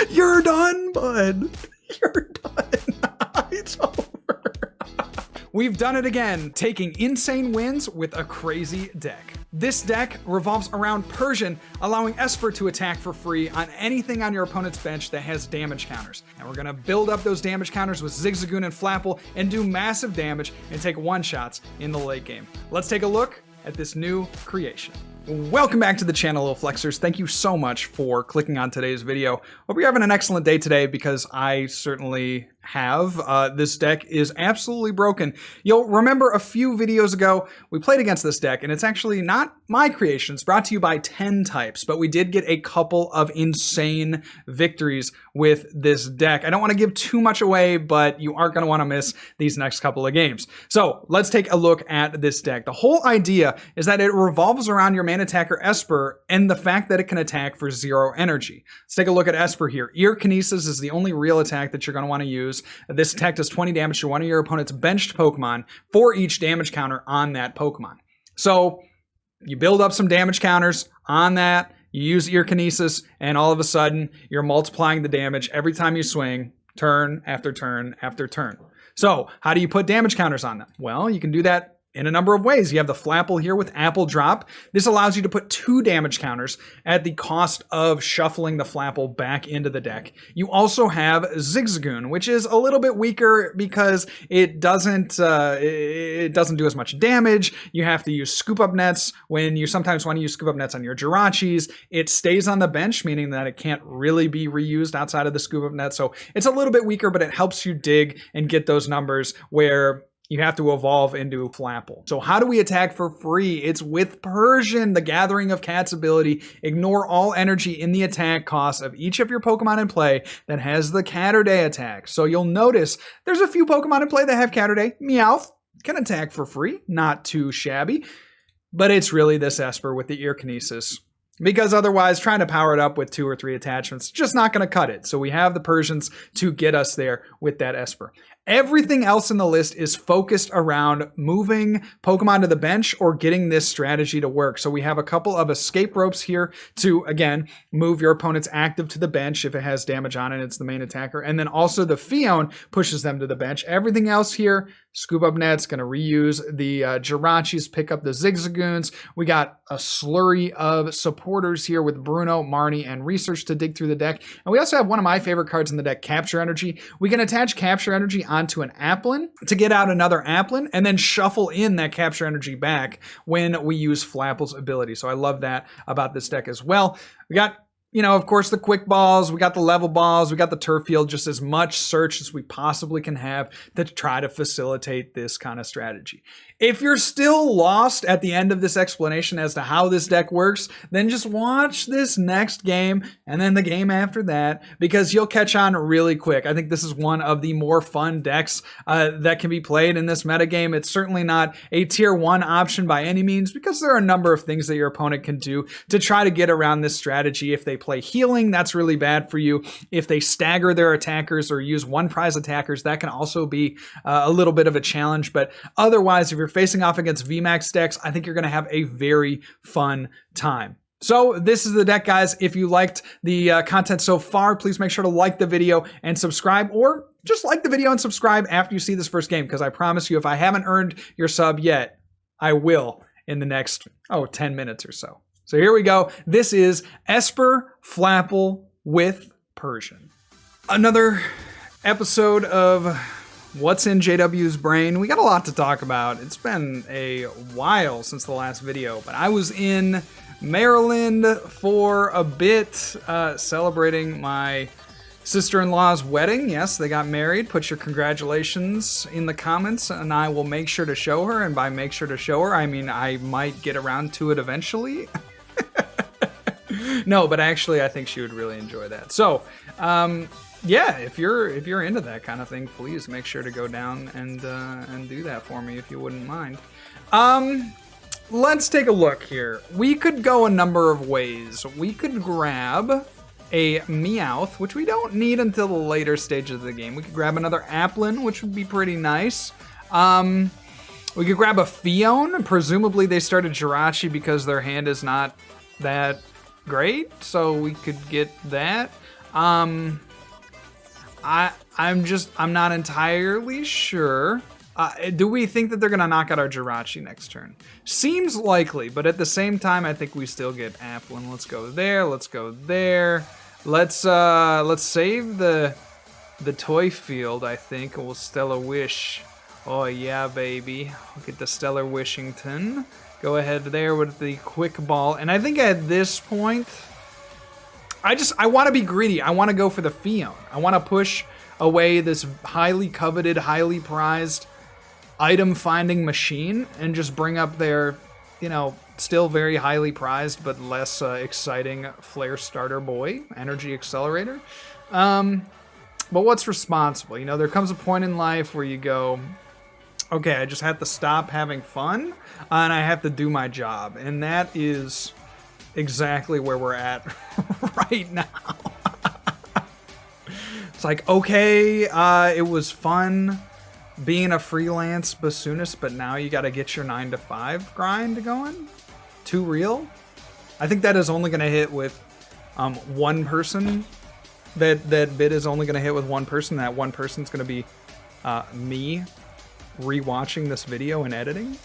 You're done, bud. You're done. It's over. We've done it again, taking insane wins with a crazy deck. This deck revolves around Persian, allowing Espurr to attack for free on anything on your opponent's bench that has damage counters. And we're gonna build up those damage counters with Zigzagoon and Flapple and do massive damage and take one-shots in the late game. Let's take a look at this new creation. Welcome back to the channel, Little Flexers. Thank you so much for clicking on today's video. Hope you're having an excellent day today, because I certainly have. This deck is absolutely broken. You'll remember a few videos ago, we played against this deck, and it's actually not my creation. It's brought to you by 10 types, but we did get a couple of insane victories with this deck. I don't want to give too much away, but you aren't going to want to miss these next couple of games. So let's take a look at this deck. The whole idea is that it revolves around your main attacker Espurr and the fact that it can attack for 0 energy. Let's take a look at Espurr here. Ear Kinesis is the only real attack that you're going to want to use. This attack does 20 damage to one of your opponent's benched Pokemon for each damage counter on that Pokemon. So you build up some damage counters on that, you use Ear Kinesis, and all of a sudden you're multiplying the damage every time you swing, turn after turn after turn. So how do you put damage counters on them? Well, you can do that in a number of ways. You have the Flapple here with Apple Drop. This allows you to put 2 damage counters at the cost of shuffling the Flapple back into the deck. You also have Zigzagoon, which is a little bit weaker because it doesn't do as much damage. You have to use Scoop Up Nets when you sometimes want to use Scoop Up Nets on your Jirachis. It stays on the bench, meaning that it can't really be reused outside of the Scoop Up Net. So it's a little bit weaker, but it helps you dig and get those numbers where you have to evolve into Flapple. So how do we attack for free? It's with Persian, the Gathering of Cats ability. Ignore all energy in the attack cost of each of your Pokemon in play that has the Caturday attack. So you'll notice there's a few Pokemon in play that have Caturday. Meowth can attack for free, not too shabby. But it's really this Espurr with the Ear Kinesis, because otherwise trying to power it up with 2 or 3 attachments, just not going to cut it. So we have the Persians to get us there with that Espurr. Everything else in the list is focused around moving Pokemon to the bench or getting this strategy to work. So we have a couple of escape ropes here to, again, move your opponent's active to the bench if it has damage on it, it's the main attacker. And then also the Phione pushes them to the bench. Everything else here, Scoop Up Net's going to reuse the Jirachis, pick up the Zigzagoons. We got a slurry of supporters here with Bruno, Marnie, and Research to dig through the deck. And we also have one of my favorite cards in the deck, Capture Energy. We can attach Capture Energy onto an Applin to get out another Applin and then shuffle in that Capture Energy back when we use Flapple's ability. So I love that about this deck as well. We got, you know, of course, the quick balls, we got the level balls, we got the turf field, just as much search as we possibly can have to try to facilitate this kind of strategy. If you're still lost at the end of this explanation as to how this deck works, then just watch this next game and then the game after that, because you'll catch on really quick. I think this is one of the more fun decks that can be played in this metagame. It's certainly not a tier 1 option by any means, because there are a number of things that your opponent can do to try to get around this strategy. If they play healing, that's really bad for you. If they stagger their attackers or use one prize attackers, that can also be a little bit of a challenge. But otherwise, if you're facing off against VMAX decks, I think you're going to have a very fun time. So this is the deck, guys. If you liked the content so far, please make sure to like the video and subscribe, or just like the video and subscribe after you see this first game, because I promise you, if I haven't earned your sub yet, I will in the next, 10 minutes or so. So here we go. This is Espurr Flapple with Persian. Another episode of What's in JW's Brain. We got a lot to talk about. It's been a while since the last video, but I was in Maryland for a bit, celebrating my sister-in-law's wedding. Yes, they got married. Put your congratulations in the comments and I will make sure to show her. And by make sure to show her, I mean I might get around to it eventually. No, but actually I think she would really enjoy that. So, yeah, if you're into that kind of thing, please make sure to go down and do that for me if you wouldn't mind. Let's take a look here. We could go a number of ways. We could grab a Meowth, which we don't need until the later stages of the game. We could grab another Applin, which would be pretty nice. We could grab a Phione. Presumably they started Jirachi because their hand is not that great, so we could get that. I'm not entirely sure. Do we think that they're gonna knock out our Jirachi next turn? Seems likely, but at the same time, I think we still get Applin. Let's go there. Let's go there. Let's save the toy field, I think, and we'll Stellar Wish. Oh yeah, baby. We'll get the Stellar Wishington. Go ahead there with the quick ball, and I think at this point, I want to be greedy. I want to go for the Phione. I want to push away this highly coveted, highly prized item finding machine and just bring up their, you know, still very highly prized but less exciting Flare Starter Boy, Energy Accelerator. But what's responsible? You know, there comes a point in life where you go, okay, I just have to stop having fun and I have to do my job. And that is exactly where we're at right now. It's like, okay, it was fun being a freelance bassoonist, but now you got to get your 9-to-5 grind going. Too real? I think that is only going to hit with one person. That bid is only going to hit with one person. That one person's going to be me rewatching this video and editing.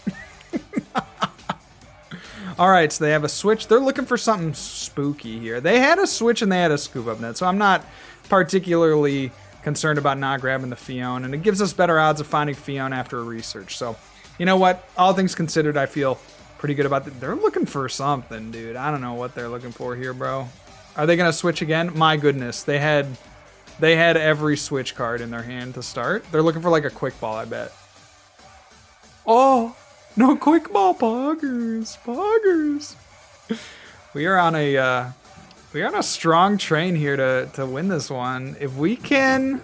All right, so they have a switch. They're looking for something spooky here. They had a switch and they had a Scoop Up Net, so I'm not particularly concerned about not grabbing the Phione, and it gives us better odds of finding Phione after a research. So, you know what? All things considered, I feel pretty good about that. They're looking for something, dude. I don't know what they're looking for here, bro. Are they gonna switch again? My goodness, they had every switch card in their hand to start. They're looking for like a quick ball, I bet. Oh, no quick ball, poggers. We are on a strong train here to win this one. If we can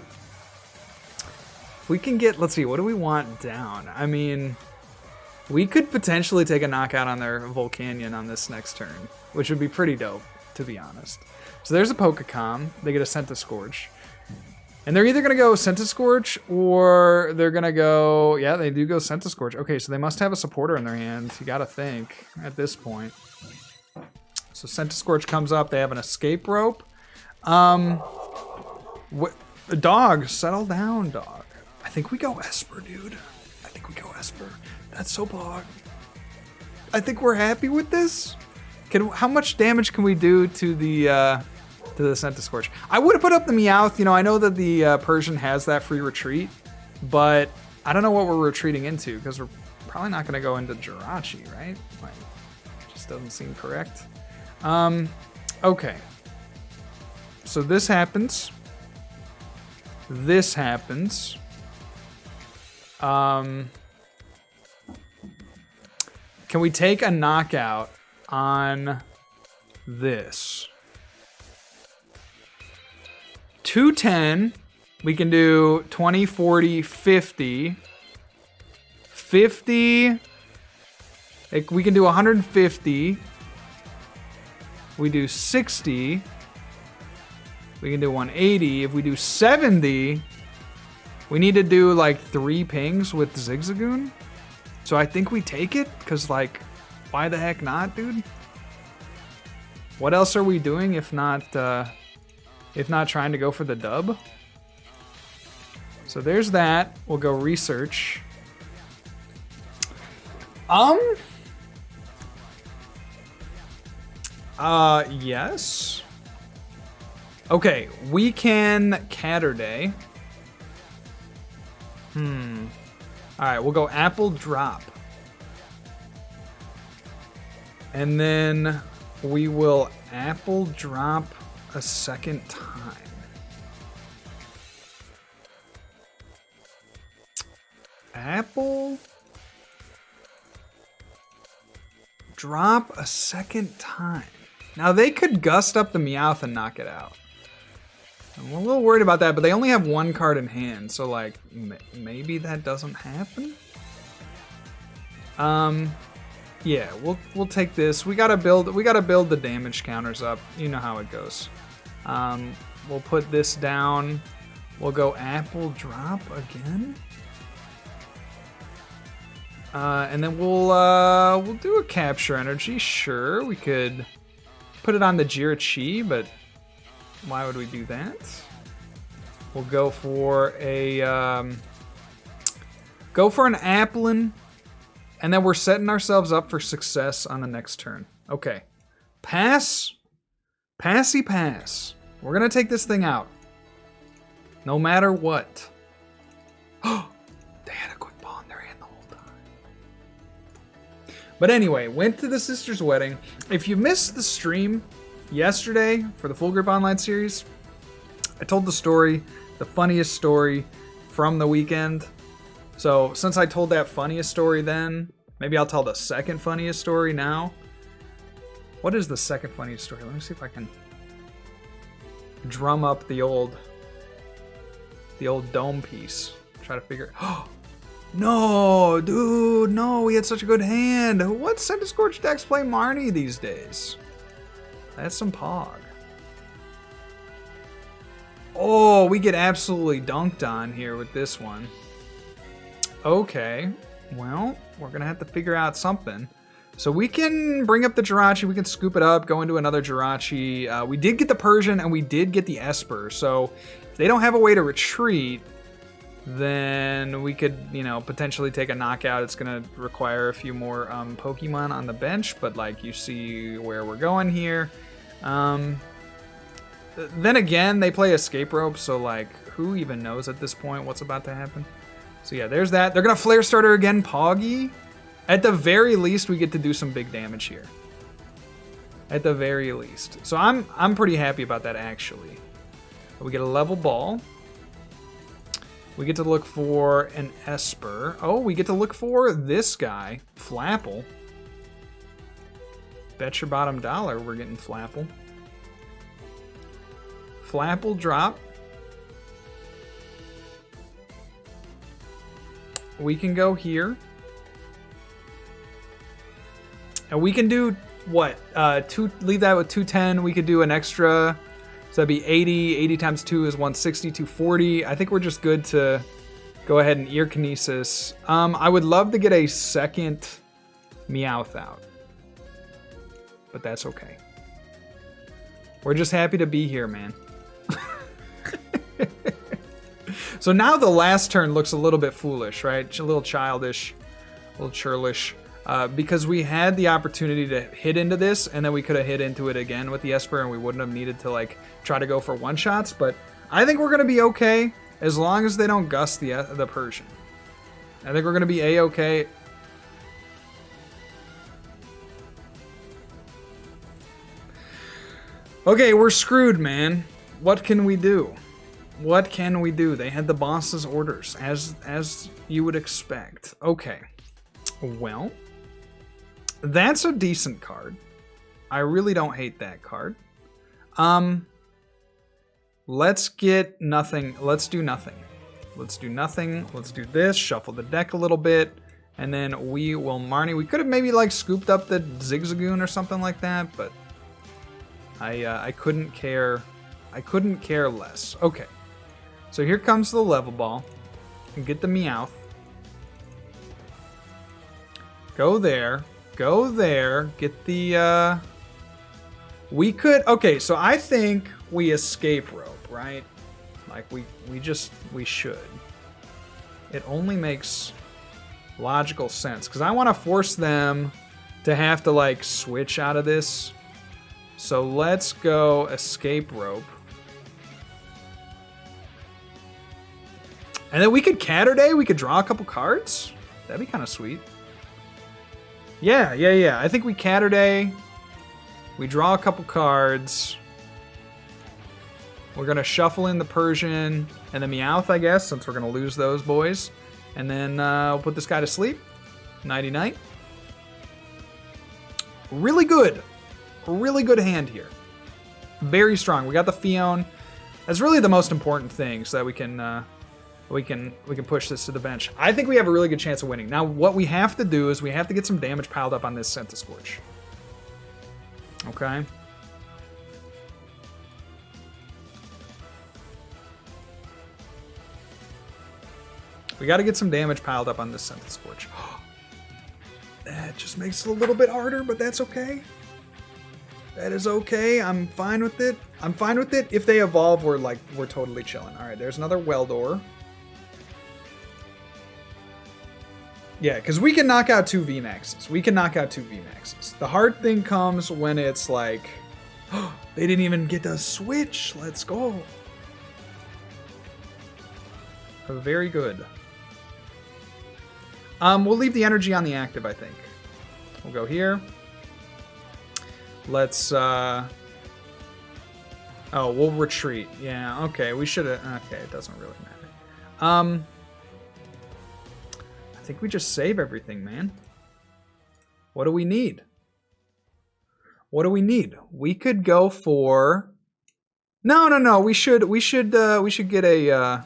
get, let's see, what do we want down? I mean, we could potentially take a knockout on their Volcanion on this next turn, which would be pretty dope, to be honest. So there's a Pokécom. They get a Centiskorch. And they're either going to go Centiskorch or they're going to go, yeah, they do go Centiskorch. Okay, so they must have a supporter in their hand. You got to think at this point. So Centiskorch comes up. They have an Escape Rope. Dog, settle down, dog. I think we go Espurr, dude. I think we go Espurr. That's so bog. I think we're happy with this. How much damage can we do to the Centiskorch? I would have put up the Meowth. You know, I know that the Persian has that free retreat, but I don't know what we're retreating into because we're probably not going to go into Jirachi, right? Like, just doesn't seem correct. Okay. So this happens. This happens. Can we take a knockout on this? 210. We can do 20, 40, 50. 50. Like, we can do 150. We do 60. We can do 180. If we do 70, we need to do like 3 pings with Zigzagoon. So I think we take it, because like, why the heck not, dude? What else are we doing if not trying to go for the dub? So there's that. We'll go research. Yes. Okay, we can Caturday. Alright, we'll go Apple Drop. And then we will Apple Drop a second time. Apple Drop a second time. Now they could gust up the Meowth and knock it out. I'm a little worried about that, but they only have 1 card in hand, so like maybe that doesn't happen. Yeah, we'll take this. We gotta build the damage counters up. You know how it goes. We'll put this down. We'll go Apple Drop again. And then we'll do a Capture Energy. Sure, we could put it on the Jirachi, but Why would we do that? We'll go for a go for an Applin, and then we're setting ourselves up for success on the next turn. Okay, pass, passy pass. We're gonna take this thing out, no matter what. Oh, they had a quick ball in their hand the whole time. But anyway, went to the sister's wedding. If you missed the stream yesterday for the Full Grip Online series, I told the story, the funniest story from the weekend. So since I told that funniest story then, maybe I'll tell the second funniest story now. What is the second funniest story? Let me see if I can drum up the old dome piece. Try to figure. Oh no, dude, no, we had such a good hand. What Centiskorch decks play Marnie these days? That's some pog. Oh, we get absolutely dunked on here with this one. Okay, well, we're gonna have to figure out something. So we can bring up the Jirachi, we can scoop it up, go into another Jirachi. We did get the Persian and we did get the Espurr. So if they don't have a way to retreat, then we could, you know, potentially take a knockout. It's gonna require a few more Pokemon on the bench, but like you see where we're going here. Then again, they play Escape Rope, so like who even knows at this point what's about to happen? So yeah, there's that. They're gonna Flare Starter again, Poggy. At the very least, we get to do some big damage here. At the very least. So I'm pretty happy about that actually. We get a level ball. We get to look for an Espurr. Oh, we get to look for this guy, Flapple. Bet your bottom dollar we're getting Flapple. Flapple drop. We can go here. And we can do what? Leave that with 210. We could do an extra. So that'd be 80. 80 times 2 is 160, 240. I think we're just good to go ahead and Ear Kinesis. I would love to get a second Meowth out. But that's okay. We're just happy to be here, man. So now the last turn looks a little bit foolish, right? A little childish, a little churlish. Because we had the opportunity to hit into this, and then we could have hit into it again with the Espurr, and we wouldn't have needed to like try to go for one-shots. But I think we're going to be okay as long as they don't gust the Persian. I think we're going to be A-okay. Okay, we're screwed, man. What can we do? What can we do? They had the boss's orders, as you would expect. Okay. Well, that's a decent card. I really don't hate that card. Let's get nothing. Let's do nothing. Let's do nothing. Let's do this. Shuffle the deck a little bit. And then we will Marnie. We could have maybe like scooped up the Zigzagoon or something like that, but I couldn't care. I couldn't care less. Okay. So here comes the level ball. And get the Meowth. Go there. Go there. Get the, we could, okay, so I think we Escape Rope, right? Like, we should. It only makes logical sense. Because I want to force them to have to, like, switch out of this. So let's go Escape Rope. And then we could Caturday. We could draw a couple cards. That'd be kind of sweet. Yeah. I think we Caturday. We draw a couple cards. We're going to shuffle in the Persian and the Meowth, I guess, since we're going to lose those boys. And then we'll put this guy to sleep. Nighty-night. Really good. Really good hand here. Very strong. We got the Phione. That's really the most important thing, so that we can push this to the bench. I think we have a really good chance of winning. Now, what we have to do is we have to get some damage piled up on this Centiskorch. Okay. We got to get some damage piled up on this Centiskorch. That just makes it a little bit harder, but that's okay. That is okay. I'm fine with it. I'm fine with it. If they evolve, we're totally chilling. All right, there's another Weldor. Yeah, because we can knock out 2 VMAXs. We can knock out 2 VMAXs. The hard thing comes when it's like, oh, they didn't even get to switch. Let's go. Very good. We'll leave the energy on the active, I think. We'll go here. Let's, oh, we'll retreat. Yeah, okay, we should have, okay, it doesn't really matter. I think we just save everything, man. What do we need? What do we need? We could go for, no, we should get a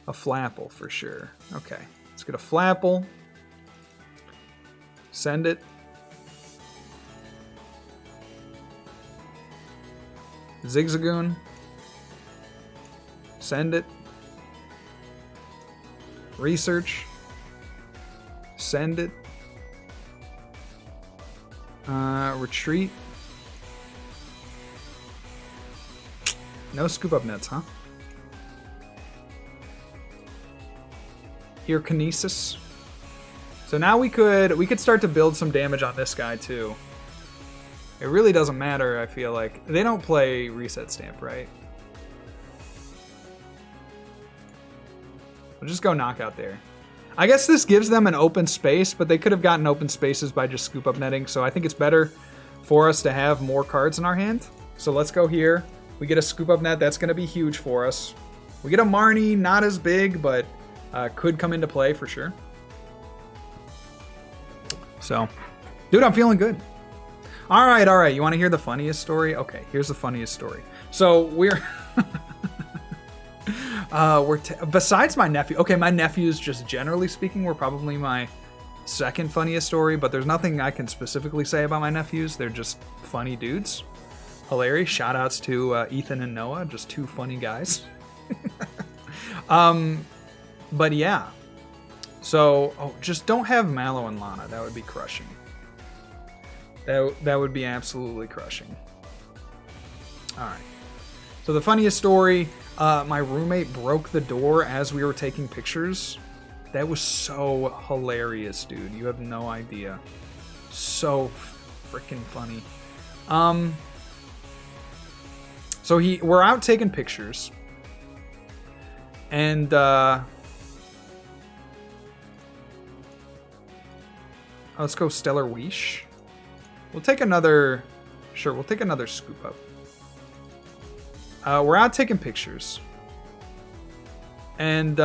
Flapple for sure. Okay, let's get a Flapple. Send it. Zigzagoon. Send it. Research. Send it. Retreat. No Scoop Up Nets, huh? Here, Kinesis. So now we could start to build some damage on this guy too. It really doesn't matter, I feel like. They don't play Reset Stamp, right? We'll just go Knockout there. I guess this gives them an open space, but they could have gotten open spaces by just Scoop Up Netting, so I think it's better for us to have more cards in our hand. So let's go here. We get a Scoop Up Net, that's going to be huge for us. We get a Marnie, not as big, but could come into play for sure. So, dude, I'm feeling good. All right. You want to hear the funniest story? Okay, here's the funniest story. So we're besides my nephew. Okay, my nephews, just generally speaking, were probably my second funniest story. But there's nothing I can specifically say about my nephews. They're just funny dudes. Hilarious. Shout outs to Ethan and Noah, just 2 funny guys. But yeah. So, just don't have Mallow and Lana. That would be crushing. That would be absolutely crushing. All right. So the funniest story, my roommate broke the door as we were taking pictures. That was so hilarious, dude. You have no idea. So freaking funny. So we're out taking pictures. And let's go Stellar Weesh. We'll take another, sure, we'll take another Scoop Up. We're out taking pictures. And,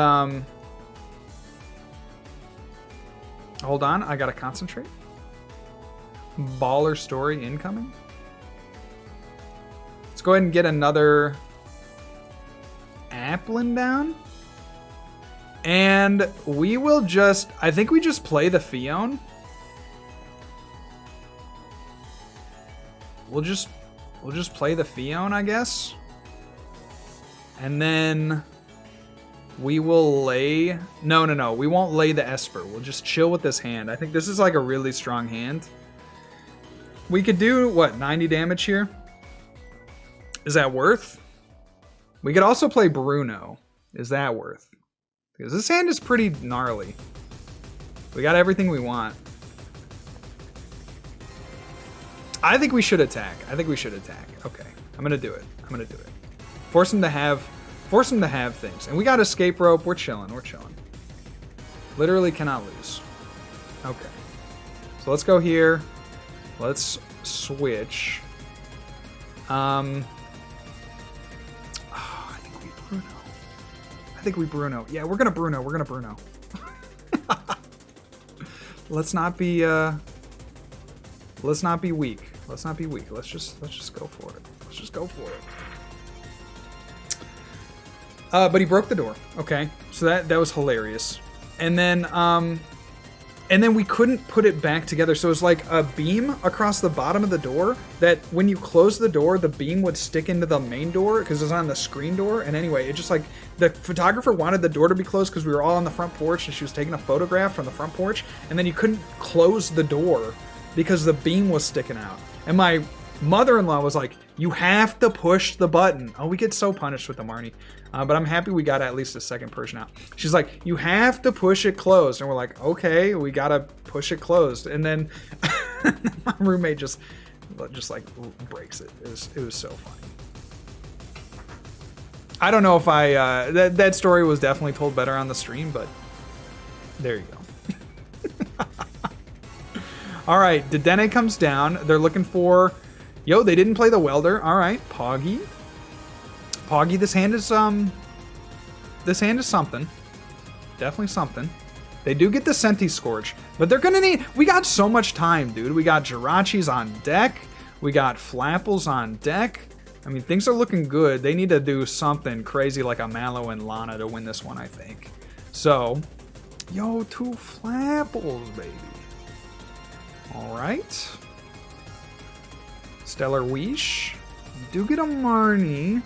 hold on, I gotta concentrate. Baller story incoming. Let's go ahead and get another Applin down. And we will just, I think we just play the Phione. We'll just play the Phione, I guess. And then we will lay... No. We won't lay the Espurr. We'll just chill with this hand. I think this is like a really strong hand. We could do, what, 90 damage here? Is that worth? We could also play Bruno. Is that worth? Because this hand is pretty gnarly. We got everything we want. I think we should attack. Okay, I'm gonna do it. Force him to have things. And we got Escape Rope. We're chilling. Literally cannot lose. Okay. So let's go here. Let's switch. I think we Bruno. Yeah, we're gonna Bruno. Let's not be weak. Let's just go for it. But he broke the door. Okay, so that was hilarious. And then we couldn't put it back together. So it was like a beam across the bottom of the door that when you close the door, the beam would stick into the main door because it was on the screen door. And anyway, it just like the photographer wanted the door to be closed because we were all on the front porch and she was taking a photograph from the front porch. And then you couldn't close the door because the beam was sticking out. And my mother-in-law was like, you have to push the button. Oh, we get so punished with the Marnie. But I'm happy we got at least a second Persian out. She's like, you have to push it closed. And we're like, okay, we got to push it closed. And then my roommate just like breaks it. It was so funny. I don't know if that story was definitely told better on the stream, but there you go. All right, Dedenne comes down. They're looking for, they didn't play the welder. All right, Poggy. Poggy, this hand is something. Definitely something. They do get the Senti Scorch, but they're gonna need, we got so much time, dude. We got Jirachis on deck. We got Flapples on deck. I mean, things are looking good. They need to do something crazy like a Mallow and Lana to win this one, I think. So, 2 Flapples, baby. All right. Stellar Weesh. Do get a Marnie.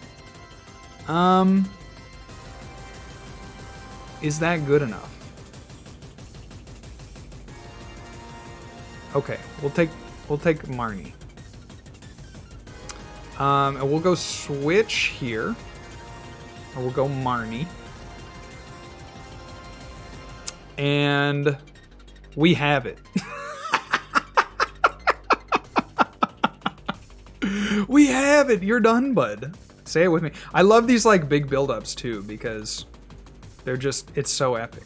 Is that good enough? Okay, we'll take Marnie. And we'll go Switch here. Or we'll go Marnie. And we have it. We have it. You're done, bud. Say it with me. I love these like big build-ups too because they're just, it's so epic.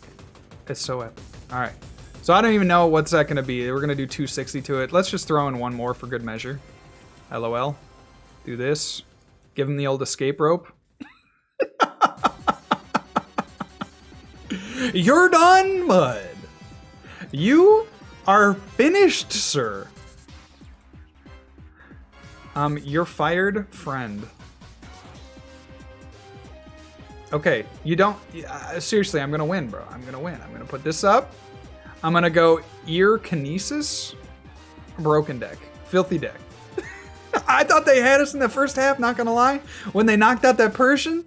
It's so epic. All right. So I don't even know what's that going to be. We're going to do 260 to it. Let's just throw in one more for good measure. LOL. Do this. Give him the old escape rope. You're done, bud. You are finished, sir. You're fired, friend. Okay, you don't... seriously, I'm gonna win, bro. I'm gonna win. I'm gonna put this up. I'm gonna go Ear Kinesis. Broken deck. Filthy deck. I thought they had us in the first half, not gonna lie. When they knocked out that Persian,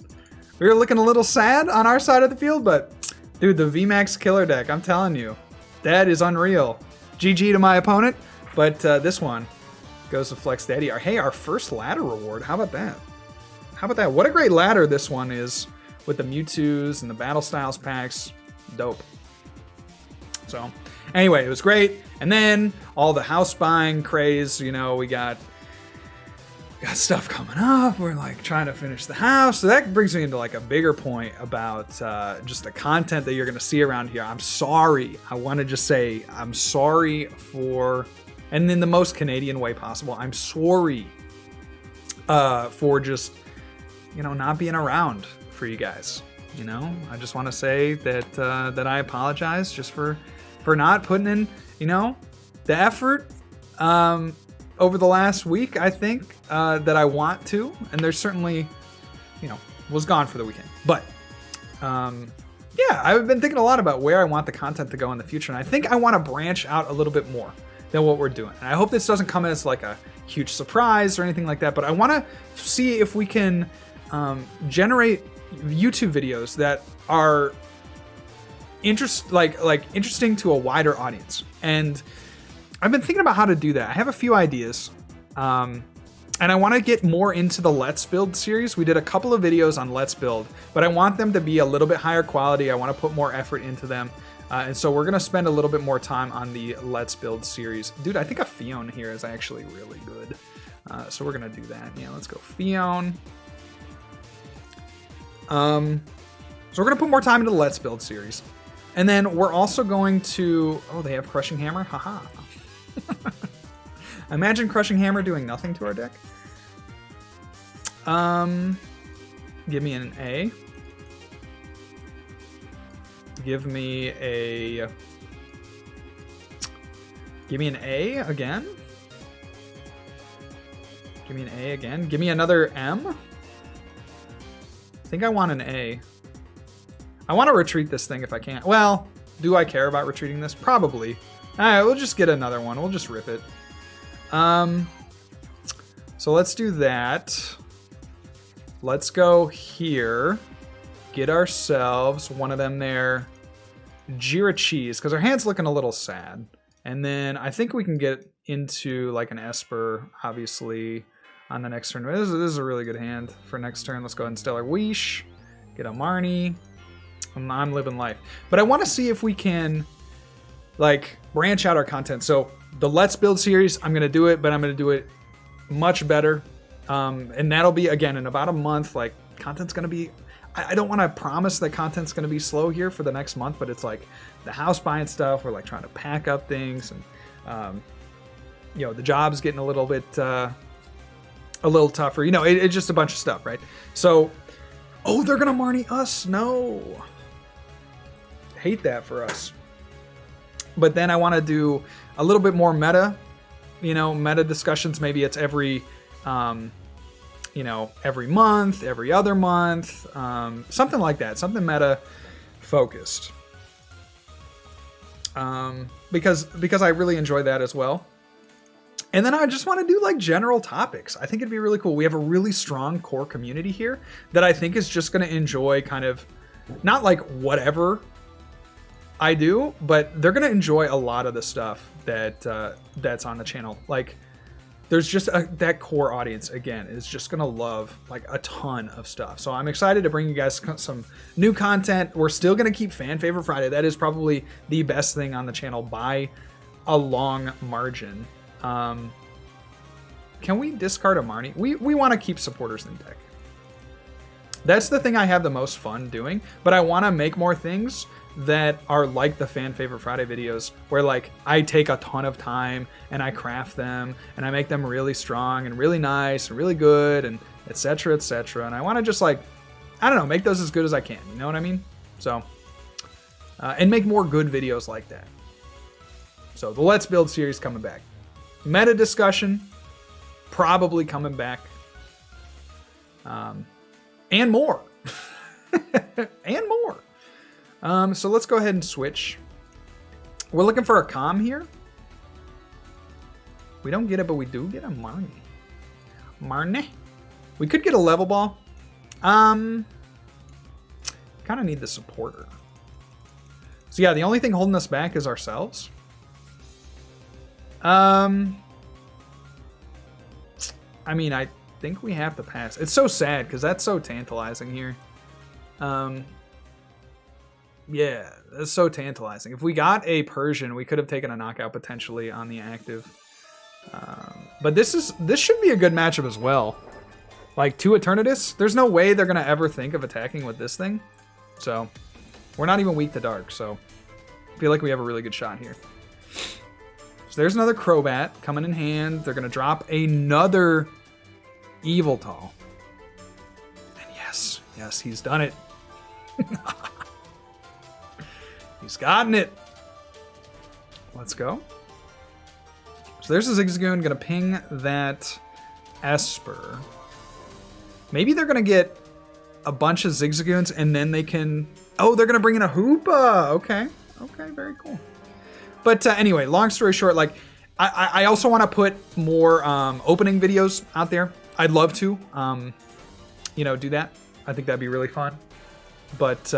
we were looking a little sad on our side of the field, but... dude, the VMAX killer deck, I'm telling you. That is unreal. GG to my opponent, but this one goes to Flex Daddy. Hey, our first ladder reward. How about that? How about that? What a great ladder this one is with the Mewtwo's and the Battle Styles packs. Dope. So, anyway, it was great. And then all the house buying craze, we got stuff coming up. We're like trying to finish the house. So that brings me into like a bigger point about just the content that you're going to see around here. I'm sorry. I want to just say I'm sorry for, and in the most Canadian way possible, I'm sorry for just, not being around for you guys. I just want to say that that I apologize just for not putting in, the effort over the last week, I think, that I want to. And there's certainly, was gone for the weekend. But, yeah, I've been thinking a lot about where I want the content to go in the future. And I think I want to branch out a little bit more than what we're doing. And I hope this doesn't come as like a huge surprise or anything like that. But I want to see if we can generate YouTube videos that are interesting to a wider audience. And I've been thinking about how to do that. I have a few ideas. And I want to get more into the Let's Build series. We did a couple of videos on Let's Build, but I want them to be a little bit higher quality. I want to put more effort into them. And so we're going to spend a little bit more time on the Let's Build series. Dude, I think a Phione here is actually really good. So we're going to do that. Yeah, let's go Phione. So we're going to put more time into the Let's Build series. And then we're also going to... oh, they have Crushing Hammer? Haha. Imagine Crushing Hammer doing nothing to our deck. Give me an A. Give me a... give me an A again. Give me an A again. Give me another M. I think I want an A. I want to retreat this thing if I can. Well, do I care about retreating this? Probably. Alright, we'll just get another one. We'll just rip it. So let's do that. Let's go here. Get ourselves one of them there. Jirachi, because our hand's looking a little sad. And then I think we can get into like an Espurr, obviously, on the next turn. This is a really good hand for next turn. Let's go ahead and Stellar Weesh, get a Marnie. I'm living life. But I want to see if we can like branch out our content. So the Let's Build series, I'm going to do it, but I'm going to do it much better. And that'll be, again, in about a month. Like, content's going to be... I don't want to promise that content's going to be slow here for the next month, but it's like the house buying stuff. We're like trying to pack up things. And, you know, the job's getting a little bit... a little tougher. You know, it's just a bunch of stuff, right? So... Oh, they're going to Marnie us? No. Hate that for us. But then I want to do a little bit more meta, you know, meta discussions. Maybe it's every, you know, every month, every other month, something like that, something meta focused. Because I really enjoy that as well. And then I just want to do like general topics. I think it'd be really cool. We have a really strong core community here that I think is just going to enjoy kind of not like whatever I do, but they're going to enjoy a lot of the stuff that that's on the channel. Like there's just that core audience, again, is just going to love like a ton of stuff. So I'm excited to bring you guys some new content. We're still going to keep Fan Favorite Friday. That is probably the best thing on the channel by a long margin. Can we discard a Marnie? We want to keep supporters in deck. That's the thing I have the most fun doing, but I want to make more things that are like the Fan Favorite Friday videos where like I take a ton of time and I craft them and I make them really strong and really nice and really good and etc. etc. And I want to just like, I don't know, make those as good as I can. You know what I mean? So, and make more good videos like that. So the Let's Build series coming back. Meta discussion probably coming back. And more. And more. So let's go ahead and switch. We're looking for a calm here. We don't get it, but we do get a Marnie. Marnie. We could get a level ball. Kind of need the supporter. So yeah, the only thing holding us back is ourselves. I mean, I think we have to pass. It's so sad because that's so tantalizing here. Yeah, that's so tantalizing. If we got a Persian, we could have taken a knockout potentially on the active. But this should be a good matchup as well. Like two Eternatus, there's no way they're gonna ever think of attacking with this thing. So we're not even weak to dark. So I feel like we have a really good shot here. So there's another Crobat coming in hand. They're gonna drop another Eviltal. And yes, he's done it. He's gotten it. Let's go. So there's a Zigzagoon. Gonna ping that Espurr. Maybe they're gonna get a bunch of Zigzagoons and then they can... Oh, they're gonna bring in a Hoopa. Okay, very cool. But anyway, long story short, like I also want to put more opening videos out there. I'd love to, you know, do that. I think that'd be really fun. But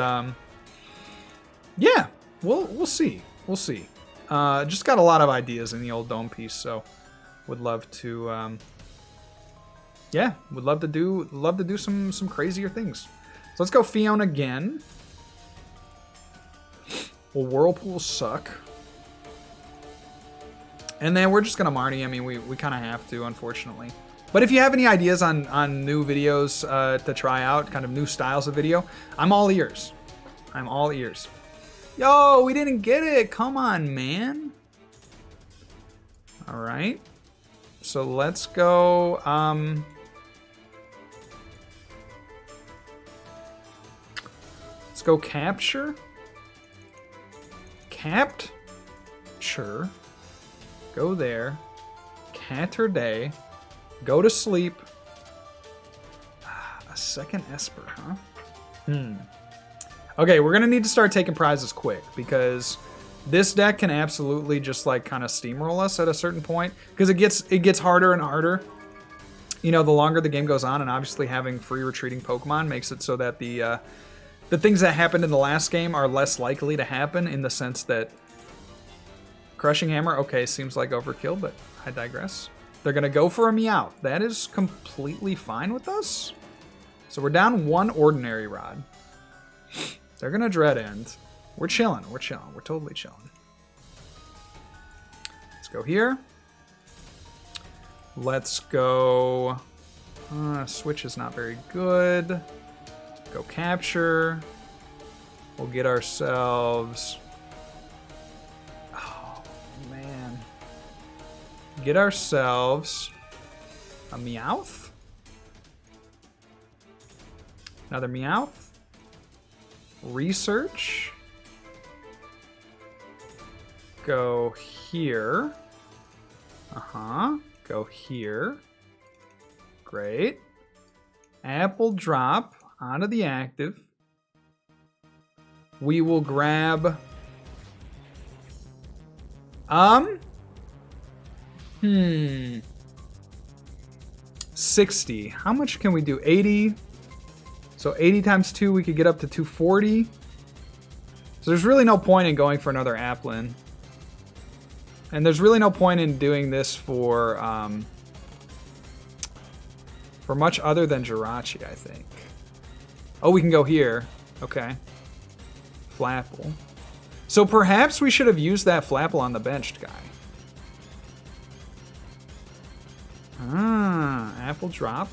yeah, we'll see. We'll see. Just got a lot of ideas in the old dome piece, so would love to. Yeah, would love to do some crazier things. So let's go Phione again. Well, Whirlpools suck. And then we're just gonna Marnie. I mean, we kind of have to, unfortunately. But if you have any ideas on new videos to try out, kind of new styles of video, I'm all ears. I'm all ears. Yo, we didn't get it. Come on, man. All right. So let's go. Let's go capture. Capped. Sure. Go there. Caturday. Go to sleep. A second Espurr, huh? Okay, we're gonna need to start taking prizes quick because this deck can absolutely just like kind of steamroll us at a certain point because it gets harder and harder. You know, the longer the game goes on, and obviously having free retreating Pokemon makes it so that the things that happened in the last game are less likely to happen in the sense that Crushing Hammer, okay, seems like overkill, but I digress. They're going to go for a Meowth. That is completely fine with us. So we're down 1 Ordinary Rod. They're going to Dread End. We're chilling. We're chilling. We're totally chilling. Let's go here. Let's go... Switch is not very good. Go Capture. We'll get ourselves... Oh, man. Get ourselves a Meowth. Another Meowth. Research. Go here. Go here. Great. Apple drop onto the active. We will grab... 60. How much can we do? 80. So 80 times 2, we could get up to 240. So there's really no point in going for another Applin. And there's really no point in doing this for much other than Jirachi, I think. Oh, we can go here. Okay. Flapple. So perhaps we should have used that Flapple on the benched guy. Apple drop.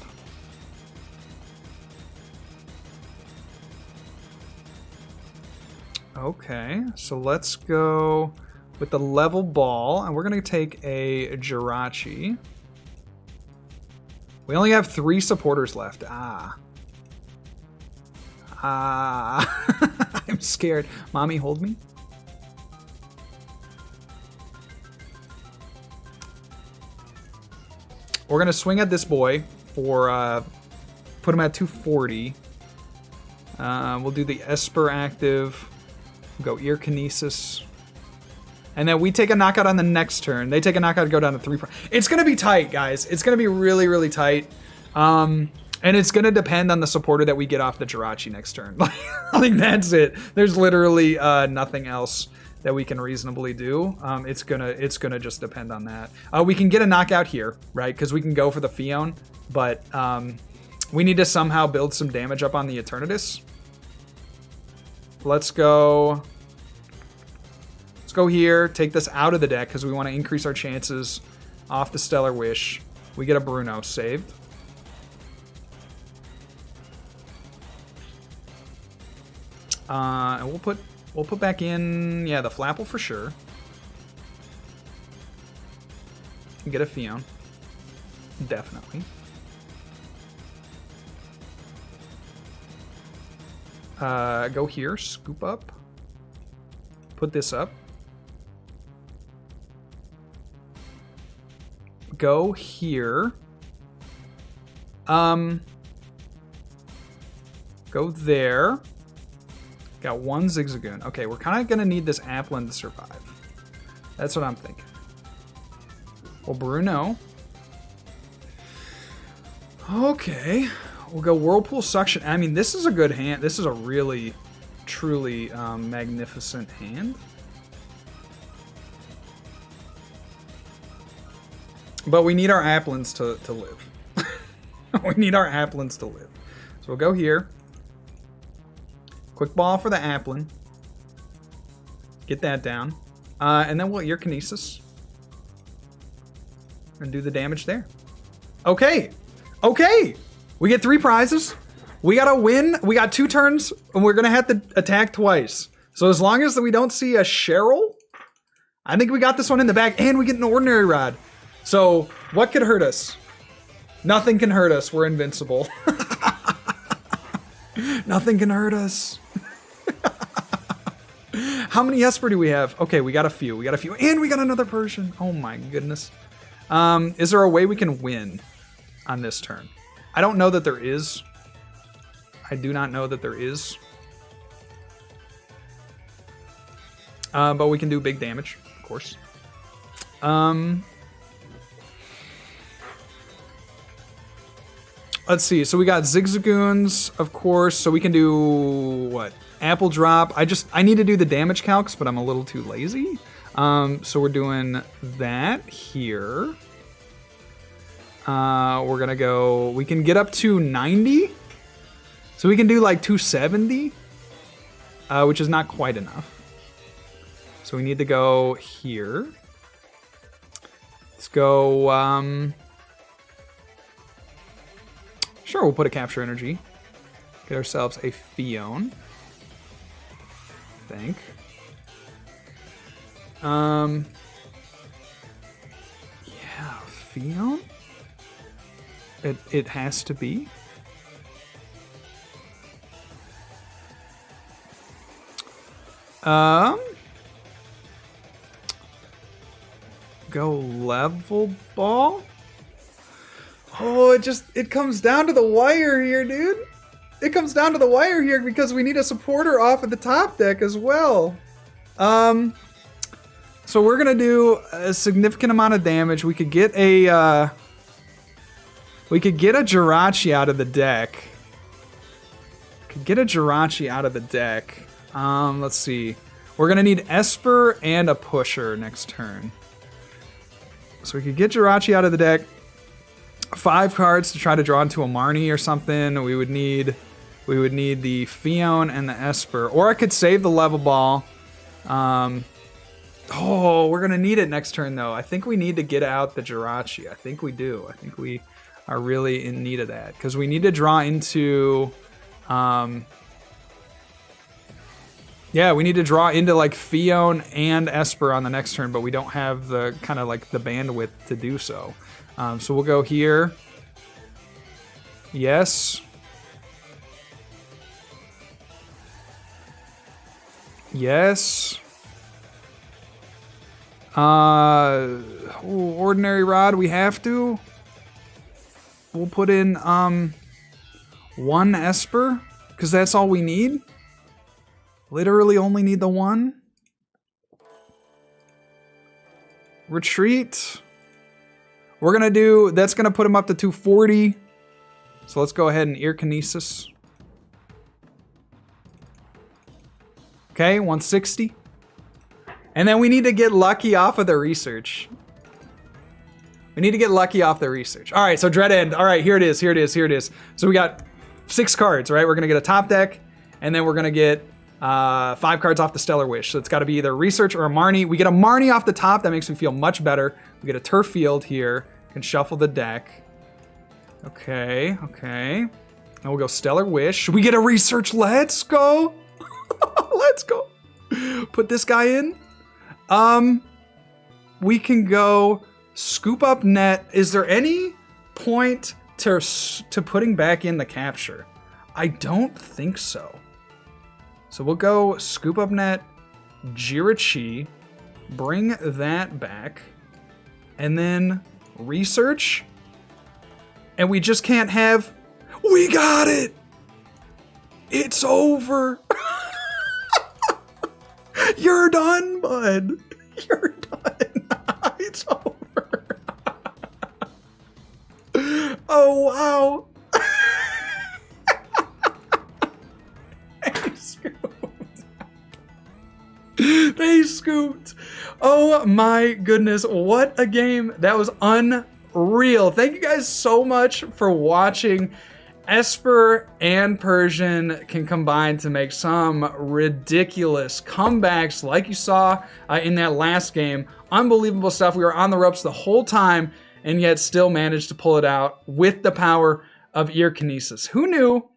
Okay, so let's go with the level ball, and we're going to take a Jirachi. We only have 3 supporters left. I'm scared. Mommy, hold me. We're going to swing at this boy for, put him at 240. We'll do the Espurr active. We'll go Ear Kinesis. And then we take a knockout on the next turn. They take a knockout to go down to 3. It's going to be tight, guys. It's going to be really, really tight. And it's going to depend on the supporter that we get off the Jirachi next turn. Like, that's it. There's literally nothing else that we can reasonably do. It's gonna just depend on that. We can get a knockout here, right? Because we can go for the Phione, but we need to somehow build some damage up on the Eternatus. Let's go here, take this out of the deck because we want to increase our chances off the Stellar Wish. We get a Bruno saved. And we'll put back in, yeah, the Flapple for sure. Get a Phione. Definitely. Go here, scoop up. Put this up. Go here. Go there. Got 1 Zigzagoon. Okay, we're kind of going to need this Applin to survive. That's what I'm thinking. Well, Bruno. Okay. We'll go Whirlpool Suction. I mean, this is a good hand. This is a really, truly magnificent hand. But we need our Applins to live. We need our Applins to live. So we'll go here. Quick ball for the Applin. Get that down. And then we'll Ear Kinesis. And do the damage there. Okay. Okay. We get 3 prizes. We got to win. We got 2 turns. And we're going to have to attack twice. So as long as we don't see a Cheryl, I think we got this one in the bag. And we get an Ordinary Rod. So what could hurt us? Nothing can hurt us. We're invincible. Nothing can hurt us. How many Espurr do we have? Okay, we got a few. We got a few. And we got another Persian. Oh my goodness. Is there a way we can win on this turn? I don't know that there is. I do not know that there is. But we can do big damage, of course. Let's see. So we got Zigzagoons, of course. So we can do what? Apple drop. I need to do the damage calcs, but I'm a little too lazy. So we're doing that here. We're gonna go, we can get up to 90. So we can do like 270, which is not quite enough. So we need to go here. Let's go, sure, we'll put a capture energy. Get ourselves a Phione. I think. Yeah, Phione? It has to be. Go level ball. Oh, it comes down to the wire here, dude. It comes down to the wire here because we need a supporter off at the top deck as well. So we're gonna do a significant amount of damage. We could get a Jirachi out of the deck. Let's see. We're gonna need Espurr and a pusher next turn. So we could get Jirachi out of the deck. 5 cards to try to draw into a Marnie or something. We would need the Phione and the Espurr. Or I could save the level ball. Oh, we're gonna need it next turn though. I think we need to get out the Jirachi. I think we do. I think we are really in need of that. Because we need to draw into yeah, we need to draw into like Phione and Espurr on the next turn, but we don't have the kind of like the bandwidth to do so. So we'll go here. Yes. Yes. Ordinary Rod, we have to. We'll put in 1 Espurr, because that's all we need. Literally only need the 1. Retreat. We're gonna do, that's gonna put him up to 240. So let's go ahead and Ear Kinesis. Okay, 160. And then we need to get lucky off of the research. We need to get lucky off the research. All right, so Dread End. All right, here it is, here it is, here it is. So we got 6 cards, right? We're gonna get a top deck, and then we're gonna get 5 cards off the Stellar Wish. So it's gotta be either Research or a Marnie. We get a Marnie off the top, that makes me feel much better. We get a Turf Field here, can shuffle the deck. Okay, okay. And we'll go Stellar Wish. We get a Research, let's go. Let's go. Put this guy in. We can go Scoop Up Net. Is there any point to putting back in the capture? I don't think so. So we'll go Scoop Up Net, Jirachi, bring that back, and then Research. And we just can't have, we got it! It's over. You're done, bud. You're done. It's over. Oh, wow. They scooped. They scooped. Oh my goodness. What a game. That was unreal. Thank you guys so much for watching. Espurr and Persian can combine to make some ridiculous comebacks like you saw in that last game. Unbelievable stuff. We were on the ropes the whole time and yet still managed to pull it out with the power of Ear Kinesis. Who knew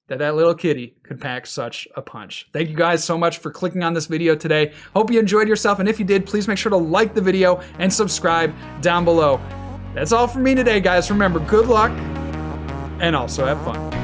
that that little kitty could pack such a punch? Thank you guys so much for clicking on this video today. Hope you enjoyed yourself, and if you did, please make sure to like the video and subscribe down below. That's all from me today, guys. Remember, good luck and also have fun.